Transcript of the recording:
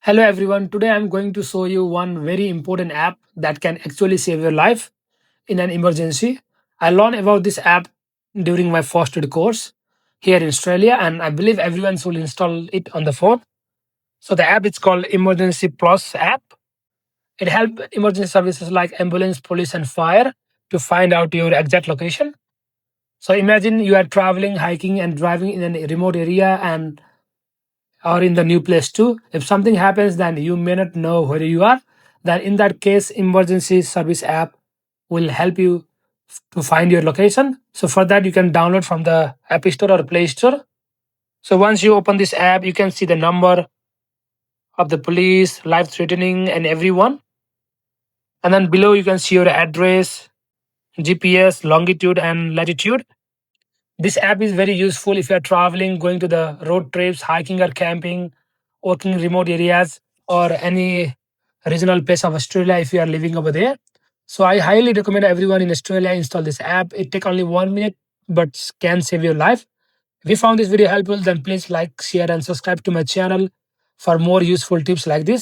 Hello everyone. Today I'm going to show you one very important app that can actually save your life in an emergency. I learned about this app during my first aid course here in Australia, and I believe everyone should install it on the phone. So the app is called Emergency Plus app. It helps emergency services like ambulance, police, and fire to find out your exact location. So imagine you are traveling, hiking, and driving in a remote area and or in the new place too. If something happens, then you may not know where you are. Then in that case, emergency service app will help you to find your location. So for that, you can download from the App Store or Play Store. So once you open this app, you can see the number of the police, life threatening, and everyone. And then below, you can see your address, GPS, longitude, and latitude. This app is very useful if you are traveling, going to the road trips, hiking or camping, working in remote areas, or any regional place of Australia if you are living over there. So I highly recommend everyone in Australia install this app. It take only 1 minute, but can save your life. If you found this video helpful, then please like, share, and subscribe to my channel for more useful tips like this.